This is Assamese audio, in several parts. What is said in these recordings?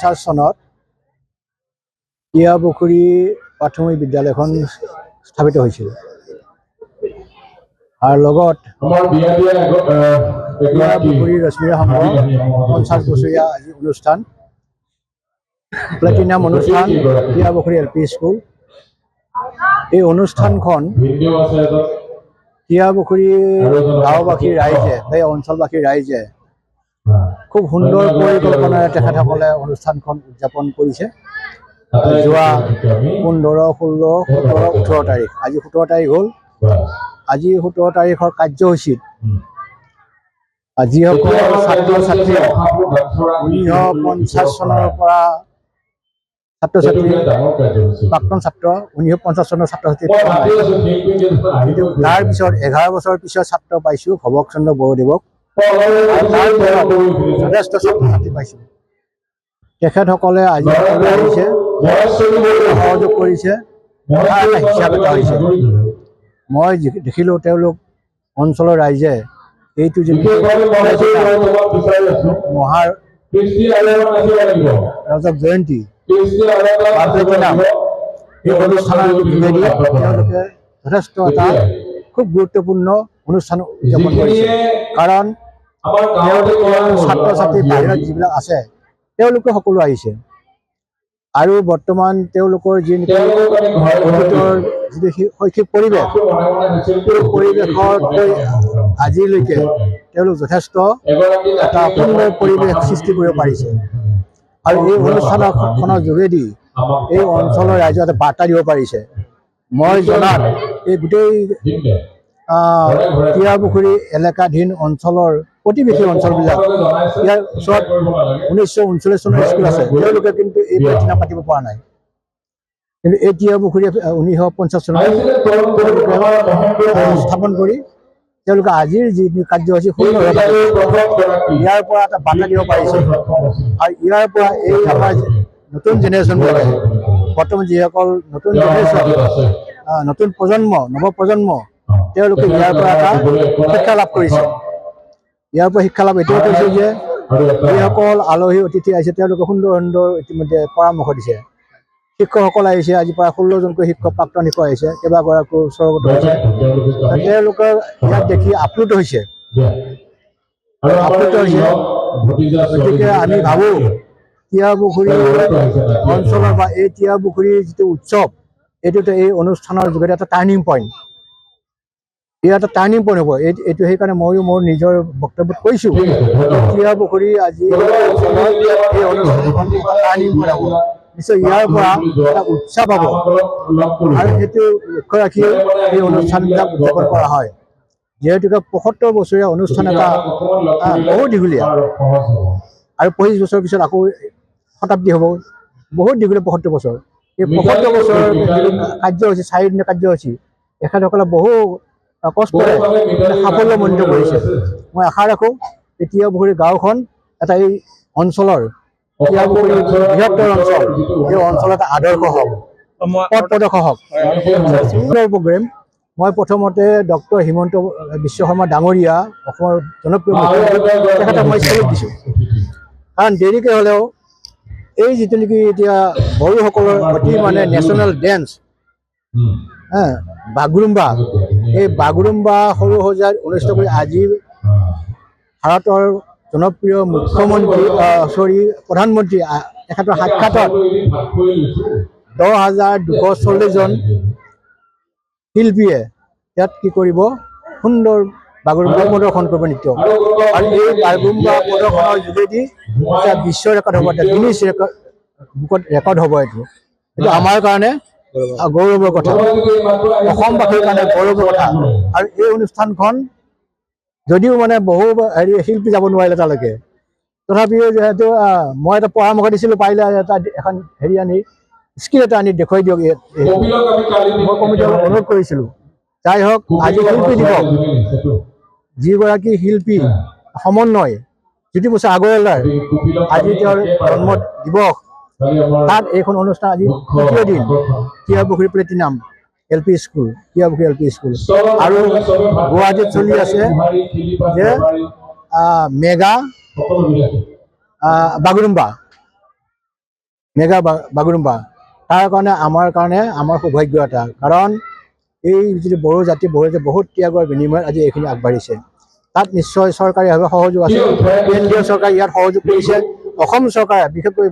1950 চনত টিয়াপুখুৰী প্ৰাথমিক বিদ্যালয়খন স্থাপিত হৈছিল আৰু লগত টিয়াপুখুৰী ৰশ্মিৰা সংঘ 50 বছৰীয়া আজি অনুষ্ঠান প্লেটিনাম অনুষ্ঠান টিয়াপুখুৰী LP স্কুল। এই অনুষ্ঠানখন টিয়াপুখুৰী গাঁওবাসী ৰাইজে এই অঞ্চলবাসী ৰাইজে খুব সুন্দৰ পৰিকল্পনাৰে তেখেতসকলে অনুষ্ঠানখন উদযাপন কৰিছে। যোৱা 15, 16, 17, 18 তাৰিখ আজি 17 তাৰিখ হ'ল। আজি 17 তাৰিখৰ কাৰ্যসূচীত যিসকল ছাত্ৰ ছাত্ৰী 1950 চনৰ পৰা ছাত্ৰ ছাত্ৰী প্ৰাক্তন ছাত্ৰ 1950 চনৰ ছাত্ৰ ছাত্ৰী কিন্তু তাৰপিছত 11 বছৰ পিছত ছাত্ৰ পাইছোঁ ভৱক চন্দ্ৰ বৰদেৱক। যথেষ্ট ছাত্ৰ ছাত্ৰী পাইছোঁ। তেখেতসকলে আজি আহিছে সহযোগ কৰিছে। হিচাপ এটা হৈছে মই দেখিলোঁ তেওঁলোক অঞ্চলৰ ৰাইজে এইটো যে মহাৰ ৰজক জয়ন্তী এই অনুষ্ঠানৰ যোগেদি তেওঁলোকে যথেষ্ট এটা খুব গুৰুত্বপূৰ্ণ অনুষ্ঠান উদযাপন কৰিছে। কাৰণ ছাত্ৰ ছাত্ৰী বাহিৰত যিবিলাক আছে তেওঁলোকে সকলো আহিছে আৰু বৰ্তমান তেওঁলোকৰ যি অতীতৰ যিটো শৈক্ষিক পৰিৱেশৰ আজিলৈকে তেওঁলোক যথেষ্ট এটা সুন্দৰ পৰিৱেশ সৃষ্টি কৰিব পাৰিছে আৰু এই অনুষ্ঠানখনৰ যোগেদি এই অঞ্চলৰ ৰাইজক এটা বাৰ্তা দিব পাৰিছে। মই জনাত এই গোটেই টিয়াপুখুৰী এলেকাধীন অঞ্চলৰ প্ৰতিবেশী অঞ্চলবিলাক ইয়াৰ ওচৰত 1939 চনৰ স্কুল আছে, তেওঁলোকে কিন্তু এই প্লেটিনাম পাতিব পৰা নাই। কিন্তু এই টিয়াপুখুৰী 1950 চনত স্থাপন কৰি তেওঁলোকে আজিৰ যি কাৰ্যসূচী সুন্দৰভাৱে ইয়াৰ পৰা এটা বাৰ্তা দিব পাৰিছে আৰু ইয়াৰ পৰা এই আমাৰ নতুন জেনেৰেশ্যনবিলাকে বৰ্তমান যিসকল নতুন জেনেৰেশ্যন নতুন প্ৰজন্ম নৱপ্ৰজন্ম তেওঁলোকে ইয়াৰ পৰা এটা শিক্ষা লাভ কৰিছে। ইয়াৰ পৰা শিক্ষা লাভ এইটোৱে কৰিছে যে যিসকল আলহী অতিথি আহিছে তেওঁলোকে সুন্দৰ সুন্দৰ ইতিমধ্যে পৰামৰ্শ দিছে। শিক্ষকসকল আহিছে, আজিৰ পৰা 16জনকৈ শিক্ষক প্ৰাক্তন শিক্ষক আহিছে, কেইবাগৰাকীও স্বৰ্গত হৈছে। তেওঁলোকে ইয়াত দেখি আপ্লুত হৈছে। গতিকে আমি ভাবোঁ টিয়াপুখুৰী অঞ্চলৰ বা এই টিয়াপুখুৰীৰ যিটো উৎসৱ এইটোতে এই অনুষ্ঠানৰ যোগেদি এটা টাৰ্ণিং পইণ্ট, ইয়াৰ এটা টাৰ্ণিং পইণ্ট হ'ব। এইটো সেইকাৰণে ময়ো মোৰ নিজৰ বক্তব্যত কৈছোঁ টিয়াপুখুৰী আজি অঞ্চলত এই অনুষ্ঠানখন টাৰ্ণিং পইণ্ট হ'ব। নিশ্চয় ইয়াৰ পৰা এটা উৎসৱ হ'ব আৰু সেইটো লক্ষ্য ৰাখি এই অনুষ্ঠানবিলাক উদযাপন কৰা হয়। যিহেতুকে 75 বছৰীয়া অনুষ্ঠান এটা বহুত দীঘলীয়া আৰু 25 বছৰৰ পিছত আকৌ শতাব্দী হ'ব, বহুত দীঘলীয়া 75 বছৰ। এই 75 বছৰৰ কাৰ্যসূচী 4 দিনীয়া কাৰ্যসূচী এখেতসকলে বহু কষ্টৰে সাফল্যমণ্ডিত কৰিছে। মই আশা ৰাখোঁ এই টিয়াপুখুৰী গাঁওখন এটা এই অঞ্চলৰ টিয়াপুখুৰী বৃহত্তৰ অঞ্চল এই অঞ্চলত এটা আদৰ্শ হওক, পথ প্ৰদৰ্শক হওক। প্ৰগ্ৰেম মই প্ৰথমতে ডক্টৰ হিমন্ত বিশ্ব শৰ্মা ডাঙৰীয়া অসমৰ জনপ্ৰিয় মুখ্যমন্ত্ৰী তেখেতক মই চেলুট দিছোঁ। কাৰণ দেৰিকৈ হ'লেও এই যিটো নেকি এতিয়া বড়োসকলৰ অতি মানে নেশ্যনেল ডেন্স বাগৰুম্বা, এই বাগৰুম্বা সৰু সজাই অনুষ্ঠিত কৰি আজি ভাৰতৰ জনপ্ৰিয় মুখ্যমন্ত্ৰী প্ৰধানমন্ত্ৰী তেখেতৰ সাক্ষাতত 10,240 জন শিল্পীয়ে ইয়াত কি কৰিব সুন্দৰ বাগৰুম্বা প্ৰদৰ্শন কৰিব নৃত্য আৰু এই বাগৰুম্বা প্ৰদৰ্শনৰ যোগেদি এটা বিশ্ব ৰেকৰ্ড হ'ব, এটা গিনিছ বুকত ৰেকৰ্ড হ'ব। এইটো আমাৰ কাৰণে গৌৰৱৰ কথা, অসমবাসীৰ কাৰণে গৌৰৱৰ কথা। আৰু এই অনুষ্ঠানখন যদিও মানে বহু শিল্পী যাব নোৱাৰিলে তালৈকে, তথাপিও যিহেতু মই এটা পৰামৰ্শ দিছিলোঁ পাৰিলে এখন আনি স্কিল এটা আনি দেখুৱাই দিয়ক। মই কমিটিক অনুৰোধ কৰিছিলোঁ। যাই হওক, আজি শিল্পী দিৱস, যিগৰাকী শিল্পী সমন্বয় জ্যোতিপ্ৰসাদ আগৰৱালাৰ আজি তেওঁৰ জন্ম দিৱস, তাত এইখন অনুষ্ঠান আজি তৃতীয় দিন Tiapukhuri platinum LP school, Tiapukhuri LP school আৰু গুৱাহাটীত চলি আছে যে মেগা বাগৰুম্বা। মেগা বাগৰুম্বা তাৰ কাৰণে আমাৰ সৌভাগ্য এটা, কাৰণ এই যিটো বড়ো জাতি বহুত ত্যাগৰ বিনিময়ত আজি এইখিনি আগবাঢ়িছে। তাত নিশ্চয় চৰকাৰীভাৱে সহযোগ আছে, কেন্দ্ৰীয় চৰকাৰে ইয়াত সহযোগ কৰিছে, অসম চৰকাৰে বিশেষকৈ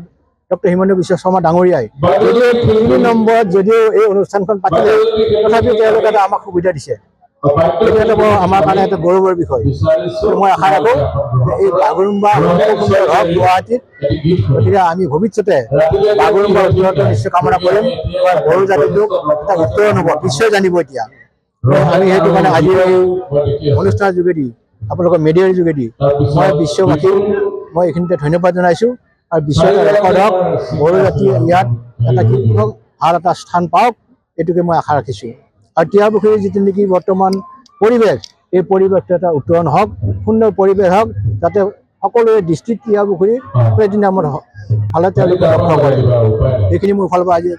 ডক্টৰ হিমন্ত বিশ্ব শৰ্মা ডাঙৰীয়াই যদিও 3 নম্বৰত যদিও এই অনুষ্ঠানখন পাতিলে তথাপিও তেওঁলোকে এটা আমাক সুবিধা দিছে। এইটো এটা আমাৰ কাৰণে এটা গৌৰৱৰ বিষয়। মই আশা ৰাখোঁ যে এই বাগৰুম্বা হওক গুৱাহাটীত, গতিকে আমি ভৱিষ্যতে বাগৰুম্বাৰ উত্তৰটো নিশ্চয় কামনা কৰিম। বড়ো জাতিটোক এটা উত্তৰণ হ'ব, বিশ্বই জানিব। এতিয়া আমি সেইটো কাৰণে আজি এই অনুষ্ঠানৰ যোগেদি আপোনালোকৰ মিডিয়াৰ যোগেদি মই বিশ্ববাসীক মই এইখিনিতে ধন্যবাদ জনাইছোঁ। আৰু বিশ্বত ৰেকৰ্ড হওক, বড়ো জাতিয়ে ইয়াত এটা কি হওক ভাল এটা স্থান পাওক, এইটোকে মই আশা ৰাখিছোঁ। আৰু টিয়াপুখুৰীৰ যিটো নেকি বৰ্তমান পৰিৱেশ, এই পৰিৱেশটো এটা উত্তৰণ হওক, সুন্দৰ পৰিৱেশ হওক, যাতে সকলোৰে দৃষ্টিত টিয়াপুখুৰী প্লেটিনামৰ নামৰ ভালে তেওঁলোকে লক্ষ্য কৰে। এইখিনি মোৰ ফালৰ পৰা আজি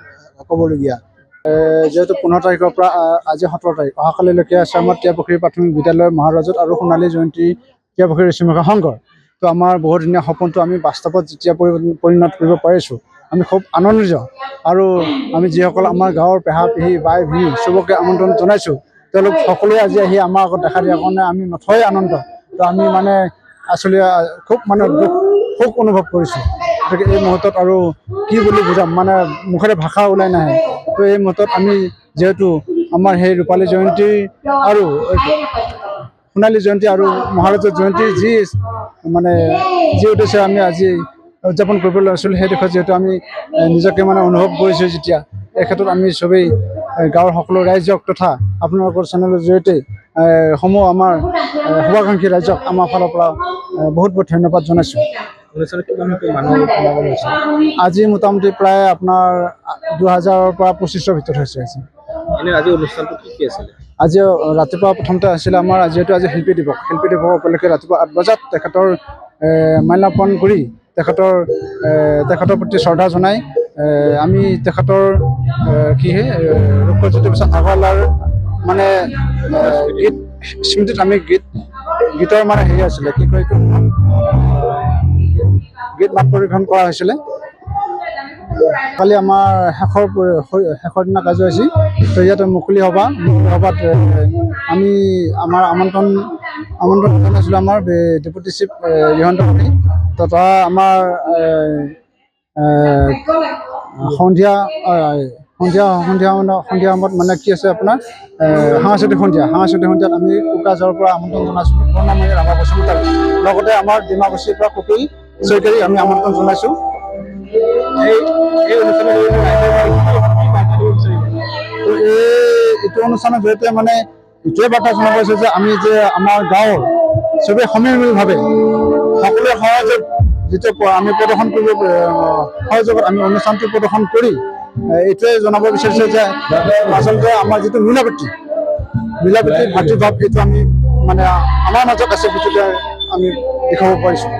ক'বলগীয়া। যেহেতু 15 তাৰিখৰ পৰা আজি 17 তাৰিখ অহাকালিলৈকে আছে আমাৰ টিয়াপুখুৰী প্ৰাথমিক বিদ্যালয় মহাৰাজত আৰু সোণালী জয়ন্তী টিয়াপুখুৰী ঋষিমুখা সংঘৰ। তো আমাৰ বহুত ধুনীয়া সপোনটো আমি বাস্তৱত যেতিয়া পৰিণত কৰিব পাৰিছোঁ, আমি খুব আনন্দিত। আৰু আমি যিসকল আমাৰ গাঁৱৰ পেহা পেহী বাই ভনী চবকে আমন্ত্ৰণ জনাইছোঁ, তেওঁলোক সকলোৱে আজি আহি আমাৰ আগত দেখা দিয়াৰ কাৰণে আমি নথৈ আনন্দ। তো আমি মানে আচলতে খুব মানে সুখ অনুভৱ কৰিছোঁ। গতিকে এই মুহূৰ্তত আৰু কি বুলি বুজাম, মানে মুখেৰে ভাষা ওলাই নাহে। তো এই মুহূৰ্তত আমি যিহেতু আমাৰ সেই ৰূপালী জয়ন্তী আৰু সোণালী জয়ন্তী আৰু মহাৰাজৰ জয়ন্তী যি উদ্দেশ্যে আমি আজি উদযাপন কৰিবলৈ লৈছিলোঁ, সেই দিশত যিহেতু আমি নিজকে মানে অনুভৱ কৰিছোঁ। যেতিয়া এই ক্ষেত্ৰত আমি চবেই গাঁৱৰ সকলো ৰাইজক তথা আপোনালোকৰ চেনেলৰ জৰিয়তে সমূহ আমাৰ শুভাকাংক্ষী ৰাইজক আমাৰ ফালৰ পৰা বহুত বহুত ধন্যবাদ জনাইছোঁ। আজি মোটামুটি প্ৰায় আপোনাৰ 2000-ৰ পৰা 2500-ৰ ভিতৰত হৈছে। আজি ৰাতিপুৱা প্ৰথমতে আছিলে আমাৰ যিহেতু আজি শিল্পী দিৱস উপলক্ষে ৰাতিপুৱা 8 বজাত তেখেতৰ মাল্যাৰ্পণ কৰি তেখেতৰ প্ৰতি শ্ৰদ্ধা জনাই আমি তেখেতৰ ৰূপজ্যোতি প্ৰসাদ আগৰৱালাৰ মানে গীত স্মৃতিত আমি গীতৰ মানে হেৰি আছিলে, কি কয় এইটো, গীত মাত পৰিৱেশন কৰা হৈছিলে। কালি আমাৰ শেষৰ দিনা কাৰ্যসূচী, তো ইয়াতে মুকলি সভাত আমি আমাৰ আমন্ত্ৰণ জনাইছিলোঁ আমাৰ ডেপুটি চিফ ৰিহন্তমণি তথা আমাৰ সন্ধিয়া সময়ত মানে কি আছে আপোনাৰ সাংস্কৃতিক সন্ধিয়াত আমি কোকৰাঝাৰৰ পৰা আমন্ত্ৰণ জনাইছিলোঁ কৰ্ণামণি ৰাভা বসুমতাৰী, লগতে আমাৰ ডিমাকুছিৰ পৰা কপিল শইকীয়াৰী আমি আমন্ত্ৰণ জনাইছোঁ। এইটো অনুষ্ঠানৰ জৰিয়তে মানে এইটোৱে বাৰ্তা জনাব পাৰিছোঁ যে আমি যে আমাৰ গাঁৱৰ চবেই সমিলমিলভাৱে সকলোৱে সহযোগ যিটো আমি প্ৰদৰ্শন কৰিব সহযোগত আমি অনুষ্ঠানটো প্ৰদৰ্শন কৰি এইটোৱে জনাব বিচাৰিছোঁ যে আচলতে আমাৰ যিটো মিলাপ্ৰীতি ভাতৃভাৱ, এইটো আমি মানে আমাৰ মাজত আছে, গতিকে আমি দেখাব পাৰিছোঁ।